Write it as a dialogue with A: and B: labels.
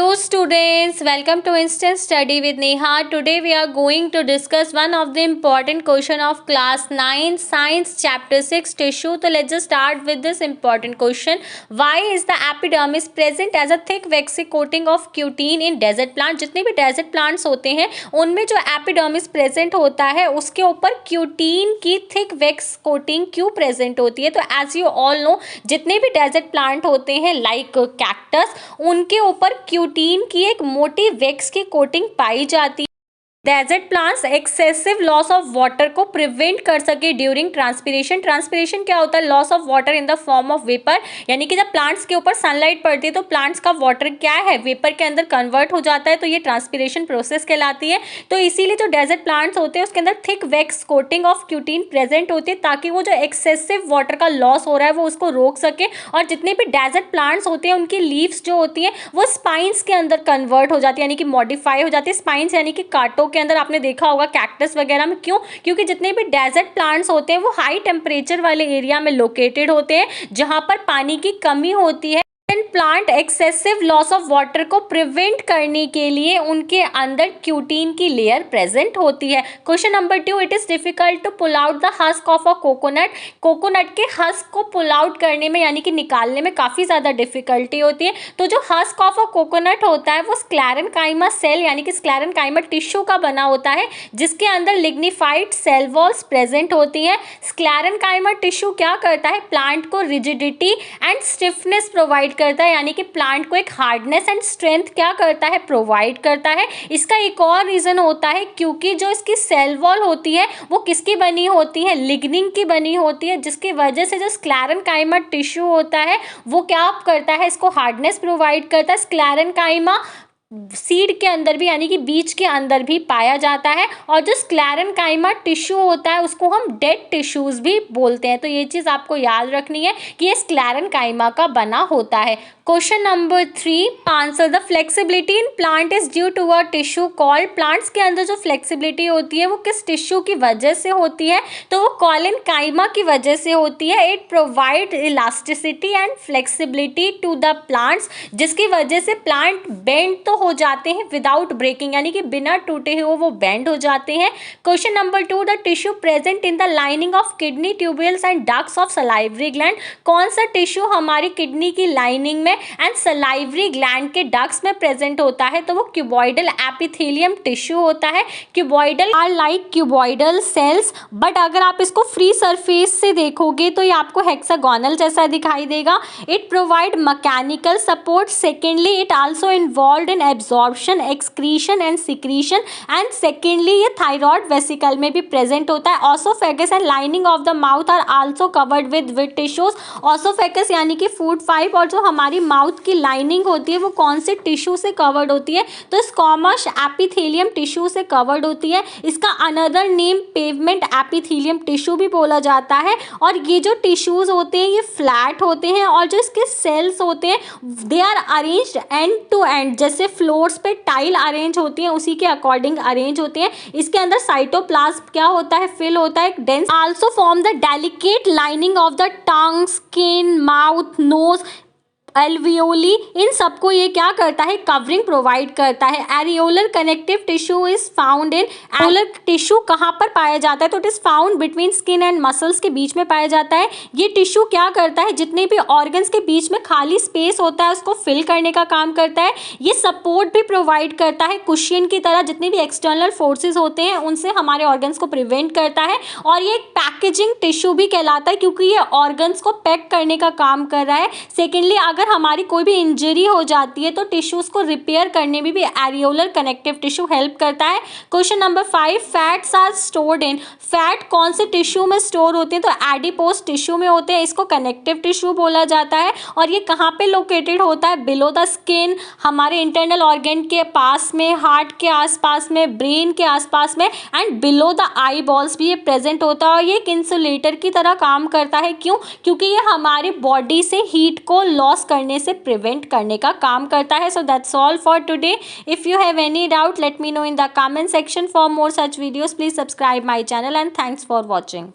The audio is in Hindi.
A: Hello students, welcome to Instant Study with Neha. Today we are going to discuss one of the important question of class 9 science chapter 6 tissue. So let's just start with this important question. Why is the epidermis present as a thick waxy coating of cutin in desert plant? जितने भी desert plants होते हैं उनमें जो epidermis present होता है उसके ऊपर cutin की thick wax coating क्यों present होती है? तो as you all know जितने भी desert plant होते हैं like cactus उनके ऊपर क्यूटीन की एक मोटी वैक्स की कोटिंग पाई जाती है। Desert plants excessive loss of water को प्रिवेंट कर सके ड्यूरिंग ट्रांसपिरेशन। ट्रांसपिरेशन क्या होता है? Loss of water in the form of vapour, यानी कि जब प्लांट्स के ऊपर सनलाइट पड़ती है तो प्लांट्स का वाटर क्या है, वेपर के अंदर कन्वर्ट हो जाता है, तो ये ट्रांसपिरेशन प्रोसेस कहलाती है। तो इसीलिए जो डेजर्ट प्लांट्स होते हैं उसके अंदर thick wax coating of cutin present होती है ताकि वो जो एक्सेसिव वाटर का लॉस हो रहा है वो उसको रोक सके। और जितने भी डेजर्ट प्लांट्स होते हैं उनकी लीव्स जो होती हैं वो स्पाइंस के अंदर कन्वर्ट हो जाती है, यानी कि मॉडिफाई हो जाती है। स्पाइंस यानी कि कांटों के अंदर, आपने देखा होगा कैक्टस वगैरह में। क्यों? क्योंकि जितने भी डेजर्ट प्लांट्स होते हैं वो हाई टेम्परेचर वाले एरिया में लोकेटेड होते हैं जहां पर पानी की कमी होती है। Plant excessive loss of water को प्रिवेंट करने के लिए उनके अंदर क्यूटीन की लेयर प्रेजेंट होती है। Question number 2, it is difficult to pull out the husk of a coconut. Coconut के हस्क को पुल आउट करने में यानी कि निकालने में काफी ज्यादा डिफिकल्टी होती है। तो जो हस्क ऑफ अ कोकोनट होता है वो स्क्लेरेनकाइमा सेल यानी कि स्क्लेरेनकाइमा टिश्यू का बना होता है जिसके अंदर लिग्निफाइड सेल वॉल्स प्रेजेंट होती है। स्क्लेरेनकाइमा टिश्यू क्या करता है? प्लांट को रिजिडिटी एंड स्टिफनेस प्रोवाइड करता है, यानी कि प्लांट को एक हार्डनेस एंड स्ट्रेंथ क्या करता है? प्रोवाइड करता है। इसका एक और रीजन होता है क्योंकि जो इसकी सेल वॉल होती है वो किसकी बनी होती है? लिग्निन की बनी होती है, जिसकी वजह से जो स्क्लेरेनकाइमा टिश्यू होता है वो क्या करता है? इसको हार्डनेस प्रोवाइड करता है। स्क्लेरेनकाइमा सीड के अंदर भी यानी कि बीज के अंदर भी पाया जाता है। और जो स्क्लेरेनकाइमा टिश्यू होता है उसको हम डेड टिश्यूज भी बोलते हैं। तो ये चीज़ आपको याद रखनी है कि ये स्क्लेरेनकाइमा का बना होता है। Question number 3, answer the flexibility in plant is due to a tissue called. Plants के अंदर जो फ्लेक्सिबिलिटी होती है वो किस टिश्यू की वजह से होती है? तो वो कॉलिनकाइमा की वजह से होती है। It provide elasticity and flexibility to the plants, जिसकी वजह से प्लांट बेंड तो हो जाते हैं विदाउट ब्रेकिंग, यानी कि बिना टूटे हुए वो बेंड हो जाते हैं। Question number 2, the tissue present in the lining of kidney tubules and ducts of salivary gland. कौन सा टिश्यू हमारी किडनी की लाइनिंग में एंड सलाइवरी ग्लैंड के डक्ट्स में प्रेजेंट होता है? तो वो क्यूबॉइडल एपिथेलियम टिश्यू होता है। Cuboidal are like cuboidal cells, but अगर आप इसको फ्री सरफेस से देखोगे तो ये आपको हेक्सागोनल जैसा दिखाई देगा। It provide mechanical support. Secondly it also involved in absorption, excretion and secretion. And secondly ये थायराइड वेसिकल में भी प्रेजेंट होता है। Oesophagus and lining of the mouth are also covered with tissues. Oesophagus यानी कि फूड पाइप और जो हमारी माउथ की लाइनिंग होती है वो कौन से टिश्यू से कवर्ड होती है? तो स्क्वामस एपिथेलियम टिश्यू से कवर्ड होती है। इसका another name pavement epithelium tissue भी बोला जाता है। और ये जो टिश्यूज होते हैं ये फ्लैट होते हैं और जो इसके सेल्स होते हैं they are arranged end to end, जैसे फ्लोर्स पे टाइल अरेंज होती हैं उसी के अकॉर्डिंग अरेंज होते हैं। इसके अंदर साइटोप्लाज्म क्या होता है? फिल होता है। Dense also form the delicate lining of the tongue, skin, mouth, nose, alveoli, इन सबको ये क्या करता है? कवरिंग प्रोवाइड करता है। Areolar connective tissue is found in. Areolar tissue कहाँ पर पाया जाता है? तो it is found between skin and muscles के बीच में पाया जाता है। ये टिश्यू क्या करता है? जितने भी ऑर्गन्स के बीच में खाली स्पेस होता है उसको फिल करने का काम करता है। ये सपोर्ट भी प्रोवाइड करता है कुशियन की तरह। जितने भी एक्सटर्नल फोर्सेज होते हैं उनसे हमारे ऑर्गन्स को प्रिवेंट करता है। और ये एक पैकेजिंग टिश्यू भी कहलाता है क्योंकि ये ऑर्गन्स को पैक करने का काम कर रहा है। सेकेंडली अगर हमारी कोई भी इंजरी हो जाती है तो टिश्यूज को रिपेयर करने में भी एरियोलर कनेक्टिव टिश्यू हेल्प करता है। Question number 5, fats are stored in. Fat कौन से टिश्यू में स्टोर होते हैं? तो एडिपोज टिश्यू में होते हैं। इसको कनेक्टिव टिश्यू बोला जाता है। और ये कहाँ पे लोकेटेड होता है? बिलो द स्किन, हमारे इंटरनल ऑर्गन के पास में, हार्ट के आसपास में, ब्रेन के आसपास में and below the I balls भी ये प्रेजेंट होता है। और ये एक इंसुलेटर की तरह काम करता है। क्यों? क्योंकि ये हमारी बॉडी से हीट को लॉस करने से प्रिवेंट करने का काम करता है। So that's all for today. If you have any doubt let me know in the comment section. For more such videos please subscribe my channel and thanks for watching.